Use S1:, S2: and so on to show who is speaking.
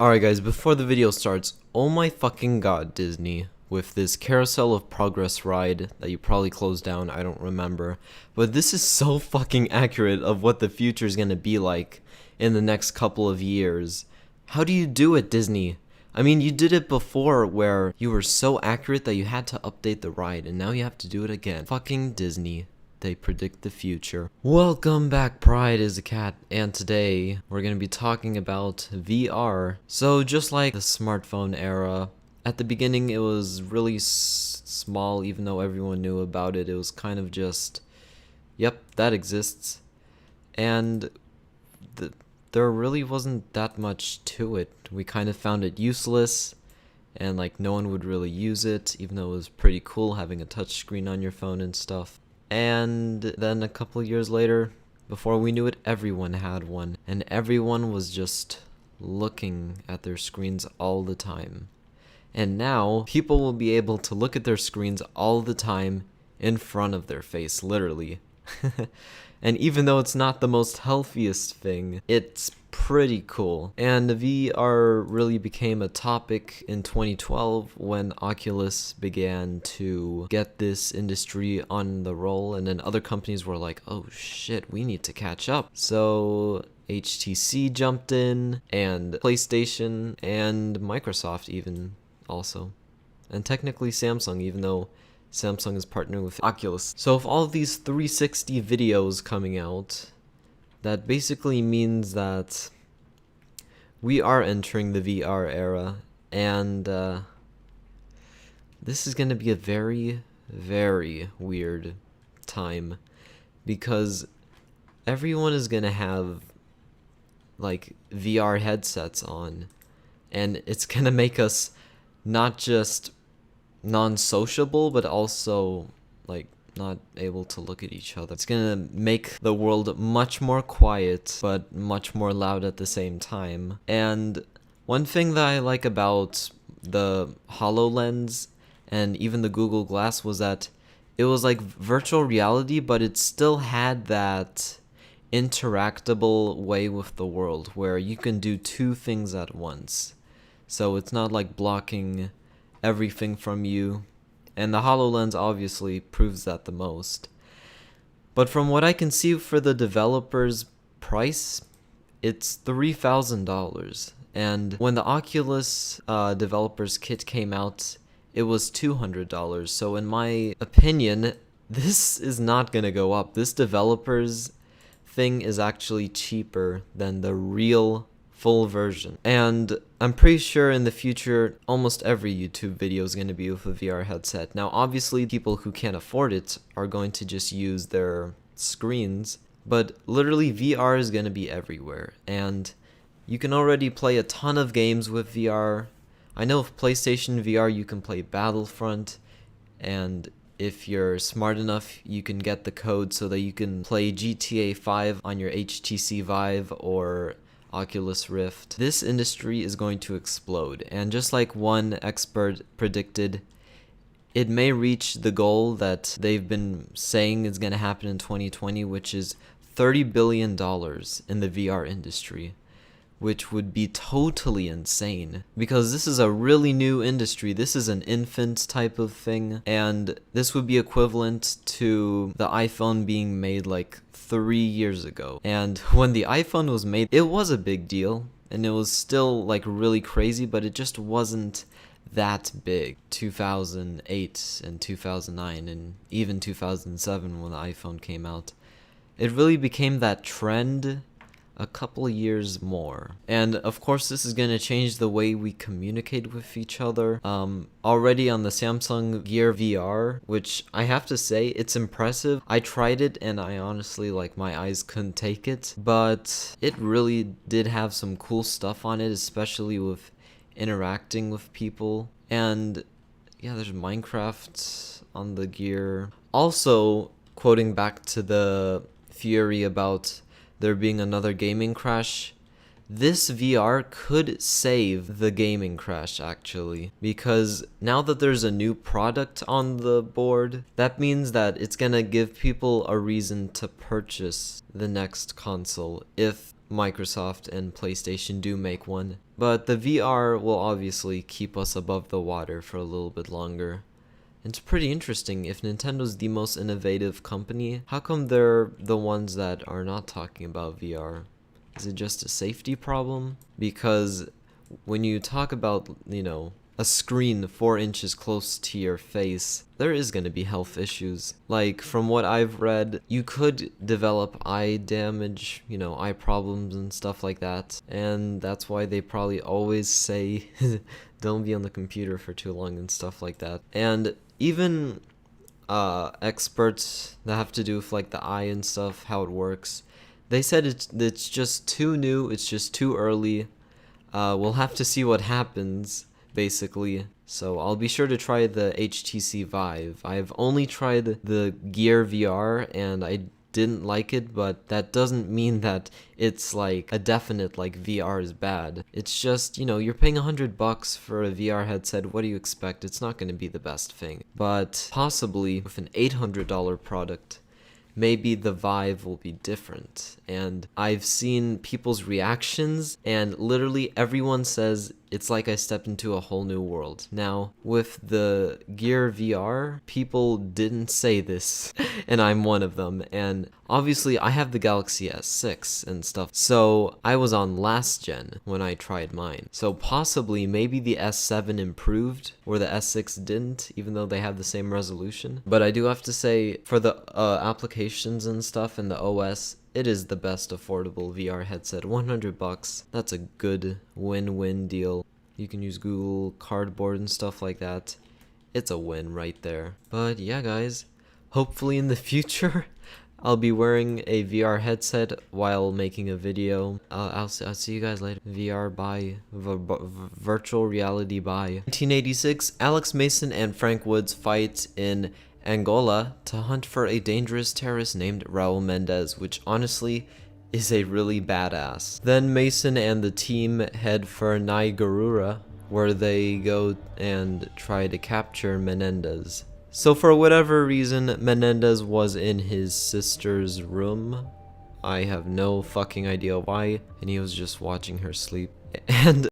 S1: Alright guys, before the video starts, oh my fucking god, Disney, with this Carousel of Progress ride that you probably closed down, I don't remember, but this is so fucking accurate of what the future is gonna be like in the next couple of years. How do you do it, Disney? I mean, you did it before where you were so accurate that you had to update the ride, and now you have to do it again. Fucking Disney. They predict the future. Welcome back, Pride is a cat, and today we're gonna be talking about VR. So just like the smartphone era, at the beginning it was really small, even though everyone knew about it. It was kind of just, yep, that exists. And there really wasn't that much to it. We kind of found it useless, and like no one would really use it, even though it was pretty cool having a touchscreen on your phone and stuff. And then a couple years later, before we knew it, everyone had one, and everyone was just looking at their screens all the time. And now, people will be able to look at their screens all the time in front of their face, literally. And even though it's not the most healthiest thing, it's pretty cool. And VR really became a topic in 2012 when Oculus began to get this industry on the roll, and then other companies were like, oh shit, we need to catch up. So HTC jumped in, and PlayStation, and Microsoft even also. And technically Samsung, even though Samsung is partnering with Oculus. So with all of these 360 videos coming out, that basically means that we are entering the VR era, and this is going to be a very, very weird time, because everyone is going to have like VR headsets on, and it's going to make us not just non-sociable, but also like not able to look at each other. It's gonna make the world much more quiet, but much more loud at the same time. And one thing that I like about the HoloLens and even the Google Glass was that it was like virtual reality, but it still had that interactable way with the world where you can do two things at once. So it's not like blocking everything from you, and the HoloLens obviously proves that the most. But from what I can see for the developer's price, it's $3,000. And when the Oculus developer's kit came out, it was $200. So in my opinion, this is not gonna go up. This developer's thing is actually cheaper than the real full version. And I'm pretty sure in the future almost every YouTube video is going to be with a VR headset. Now obviously people who can't afford it are going to just use their screens, but literally VR is going to be everywhere, and you can already play a ton of games with VR. I know with PlayStation VR you can play Battlefront, and if you're smart enough you can get the code so that you can play GTA 5 on your HTC Vive or Oculus Rift. This industry is going to explode, and just like one expert predicted, it may reach the goal that they've been saying is going to happen in 2020, which is $30 billion in the VR industry, which would be totally insane, because this is a really new industry. This is an infant type of thing, and this would be equivalent to the iPhone being made like 3 years ago. And when the iPhone was made, it was a big deal, and it was still like really crazy, but it just wasn't that big. 2008 and 2009 and even 2007 when the iPhone came out, it really became that trend a couple of years more. And of course this is going to change the way we communicate with each other. Already on the Samsung Gear VR, which I have to say, it's impressive. I tried it and I honestly, like, my eyes couldn't take it, but it really did have some cool stuff on it, especially with interacting with people. And yeah, there's Minecraft on the Gear. Also, quoting back to the theory about there being another gaming crash, this VR could save the gaming crash actually, because now that there's a new product on the board, that means that it's gonna give people a reason to purchase the next console if Microsoft and PlayStation do make one. But the VR will obviously keep us above the water for a little bit longer. It's pretty interesting. If Nintendo's the most innovative company, how come they're the ones that are not talking about VR? Is it just a safety problem? Because when you talk about, a screen 4 inches close to your face, there is going to be health issues. Like, from what I've read, you could develop eye damage, eye problems and stuff like that. And that's why they probably always say, don't be on the computer for too long and stuff like that. And even experts that have to do with like the eye and stuff, how it works, they said it's just too new, it's just too early. We'll have to see what happens, basically. So I'll be sure to try the HTC Vive. I've only tried the Gear VR and I didn't like it, but that doesn't mean that it's like a definite like VR is bad. It's just, you're paying $100 for a VR headset. What do you expect? It's not going to be the best thing. But possibly with an $800 product, maybe the Vive will be different. And I've seen people's reactions, and literally everyone says it's like I stepped into a whole new world. Now, with the Gear VR, people didn't say this, and I'm one of them. And obviously, I have the Galaxy S6 and stuff, so I was on last gen when I tried mine. So possibly, maybe the S7 improved, or the S6 didn't, even though they have the same resolution. But I do have to say, for the applications and stuff and the OS, it is the best affordable VR headset. $100. That's a good win-win deal. You can use Google Cardboard and stuff like that. It's a win right there. But yeah, guys, hopefully in the future, I'll be wearing a VR headset while making a video. I'll see you guys later. VR bye. Virtual reality bye. 1986, Alex Mason and Frank Woods fight in Angola to hunt for a dangerous terrorist named Raul Mendez, which honestly is a really badass. Then Mason and the team head for Niagara, where they go and try to capture Menendez. So for whatever reason, Menendez was in his sister's room. I have no fucking idea why, and he was just watching her sleep. And